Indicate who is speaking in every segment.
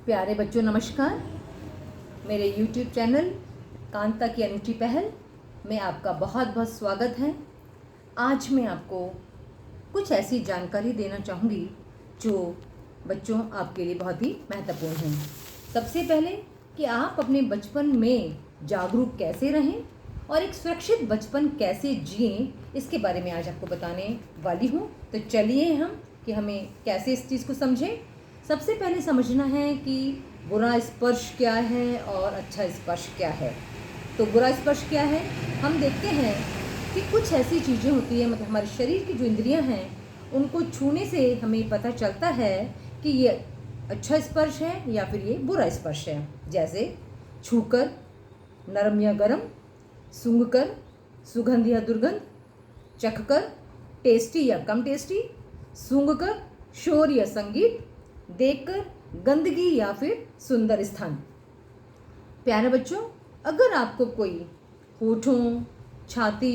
Speaker 1: प्यारे बच्चों नमस्कार। मेरे YouTube चैनल कांता की अनूठी पहल में आपका बहुत बहुत स्वागत है। आज मैं आपको कुछ ऐसी जानकारी देना चाहूँगी जो बच्चों आपके लिए बहुत ही महत्वपूर्ण है। सबसे पहले कि आप अपने बचपन में जागरूक कैसे रहें और एक सुरक्षित बचपन कैसे जिएं, इसके बारे में आज आपको बताने वाली हूँ। तो चलिए हमें कैसे इस चीज़ को समझें। सबसे पहले समझना है कि बुरा स्पर्श क्या है और अच्छा स्पर्श क्या है। तो बुरा स्पर्श क्या है, हम देखते हैं कि कुछ ऐसी चीज़ें होती हैं, मतलब हमारे शरीर की जो इंद्रियां हैं उनको छूने से हमें पता चलता है कि ये अच्छा स्पर्श है या फिर ये बुरा स्पर्श है। जैसे छूकर, नरम या गरम, सूंघकर, सुगंध या दुर्गंध, चखकर, टेस्टी या कम टेस्टी, सूंघकर, शोर या संगीत, देखकर, गंदगी या फिर सुंदर स्थान। प्यारे बच्चों, अगर आपको कोई होठों, छाती,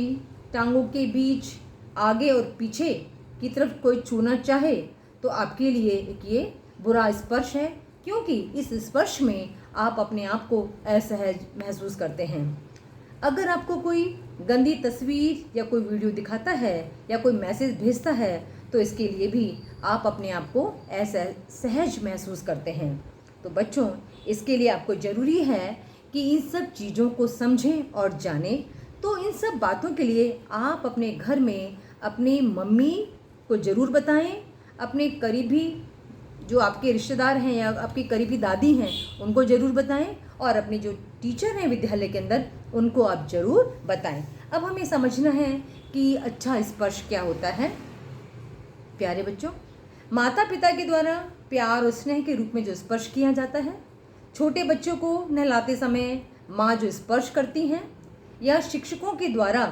Speaker 1: टांगों के बीच, आगे और पीछे की तरफ कोई छूना चाहे तो आपके लिए एक ये बुरा स्पर्श है, क्योंकि इस स्पर्श में आप अपने आप को असहज महसूस करते हैं। अगर आपको कोई गंदी तस्वीर या कोई वीडियो दिखाता है या कोई मैसेज भेजता है तो इसके लिए भी आप अपने आप को ऐसा सहज महसूस करते हैं। तो बच्चों, इसके लिए आपको ज़रूरी है कि इन सब चीज़ों को समझें और जानें। तो इन सब बातों के लिए आप अपने घर में अपनी मम्मी को ज़रूर बताएं, अपने करीबी जो आपके रिश्तेदार हैं या आपकी करीबी दादी हैं उनको ज़रूर बताएं, और अपने जो टीचर हैं विद्यालय के अंदर उनको आप ज़रूर बताएं। अब हमें समझना है कि अच्छा स्पर्श क्या होता है। प्यारे बच्चों, माता पिता के द्वारा प्यार और स्नेह के रूप में जो स्पर्श किया जाता है, छोटे बच्चों को नहलाते समय माँ जो स्पर्श करती हैं, या शिक्षकों के द्वारा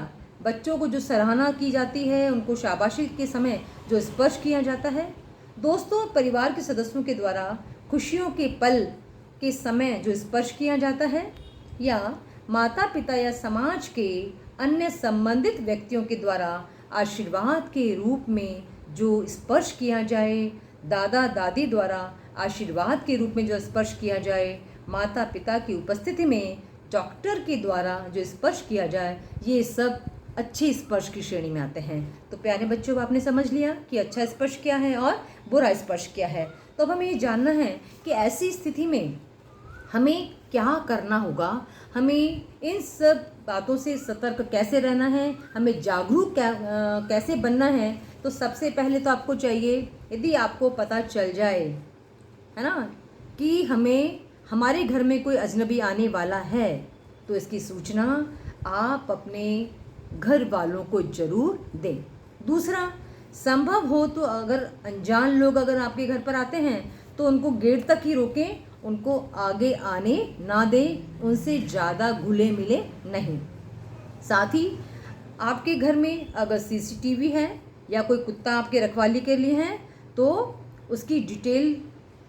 Speaker 1: बच्चों को जो सराहना की जाती है, उनको शाबाशी के समय जो स्पर्श किया जाता है, दोस्तों और परिवार के सदस्यों के द्वारा खुशियों के पल के समय जो स्पर्श किया जाता है, या माता पिता या समाज के अन्य संबंधित व्यक्तियों के द्वारा आशीर्वाद के रूप में जो स्पर्श किया जाए, दादा दादी द्वारा आशीर्वाद के रूप में जो स्पर्श किया जाए, माता पिता की उपस्थिति में डॉक्टर के द्वारा जो स्पर्श किया जाए, ये सब अच्छे स्पर्श की श्रेणी में आते हैं। तो प्यारे बच्चों, आपने समझ लिया कि अच्छा स्पर्श क्या है और बुरा स्पर्श क्या है। तो अब हमें ये जानना है कि ऐसी स्थिति में हमें क्या करना होगा, हमें इन सब बातों से सतर्क कैसे रहना है, हमें जागरूक कैसे बनना है। तो सबसे पहले तो आपको चाहिए, यदि आपको पता चल जाए, है ना, कि हमारे घर में कोई अजनबी आने वाला है, तो इसकी सूचना आप अपने घर वालों को ज़रूर दें। दूसरा, संभव हो तो अगर अनजान लोग अगर आपके घर पर आते हैं तो उनको गेट तक ही रोकें, उनको आगे आने ना दें, उनसे ज़्यादा घुले मिले नहीं। साथ ही आपके घर में अगर CCTV है या कोई कुत्ता आपके रखवाली के लिए है तो उसकी डिटेल,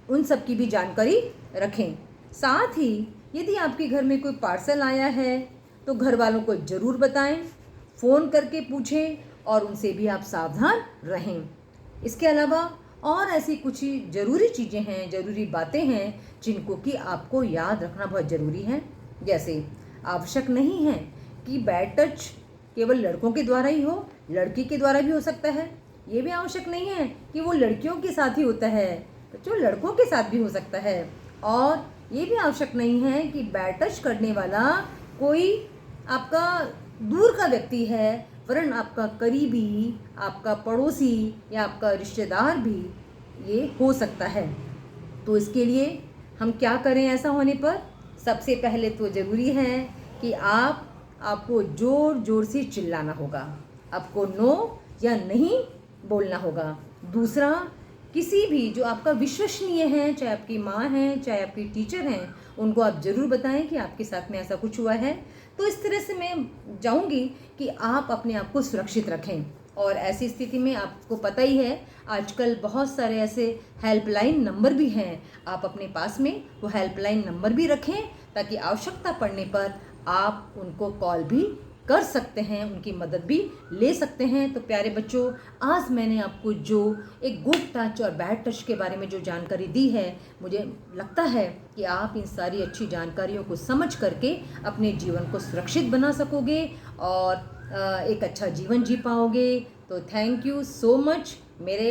Speaker 1: उन सब की भी जानकारी रखें। साथ ही यदि आपके घर में कोई पार्सल आया है तो घर वालों को ज़रूर बताएं, फ़ोन करके पूछें और उनसे भी आप सावधान रहें। इसके अलावा और ऐसी कुछ ज़रूरी चीज़ें हैं, ज़रूरी बातें हैं जिनको कि आपको याद रखना बहुत ज़रूरी है। जैसे आवश्यक नहीं है कि बैड टच केवल लड़कों के द्वारा ही हो, लड़की के द्वारा भी हो सकता है। ये भी आवश्यक नहीं है कि वो लड़कियों के साथ ही होता है, बच्चों लड़कों के साथ भी हो सकता है। और ये भी आवश्यक नहीं है कि बैड टच करने वाला कोई आपका दूर का व्यक्ति है, वरन आपका करीबी, आपका पड़ोसी या आपका रिश्तेदार भी ये हो सकता है। तो इसके लिए हम क्या करें ऐसा होने पर? सबसे पहले तो ज़रूरी है कि आपको ज़ोर ज़ोर से चिल्लाना होगा, आपको नो या नहीं बोलना होगा। दूसरा, किसी भी जो आपका विश्वसनीय है, चाहे आपकी माँ हैं, चाहे आपकी टीचर हैं, उनको आप ज़रूर बताएं कि आपके साथ में ऐसा कुछ हुआ है। तो इस तरह से मैं चाहूँगी कि आप अपने आप को सुरक्षित रखें। और ऐसी स्थिति में आपको पता ही है, आजकल बहुत सारे ऐसे हेल्पलाइन नंबर भी हैं, आप अपने पास में वो हेल्पलाइन नंबर भी रखें ताकि आवश्यकता पड़ने पर आप उनको कॉल भी कर सकते हैं, उनकी मदद भी ले सकते हैं। तो प्यारे बच्चों, आज मैंने आपको जो एक गुड टच और बैड टच के बारे में जो जानकारी दी है, मुझे लगता है कि आप इन सारी अच्छी जानकारियों को समझ करके अपने जीवन को सुरक्षित बना सकोगे और एक अच्छा जीवन जी पाओगे। तो थैंक यू सो मच।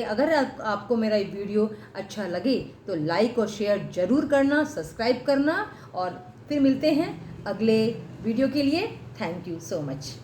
Speaker 1: अगर आपको मेरा ये वीडियो अच्छा लगे तो लाइक और शेयर ज़रूर करना, सब्सक्राइब करना, और फिर मिलते हैं अगले वीडियो के लिए। Thank you so much.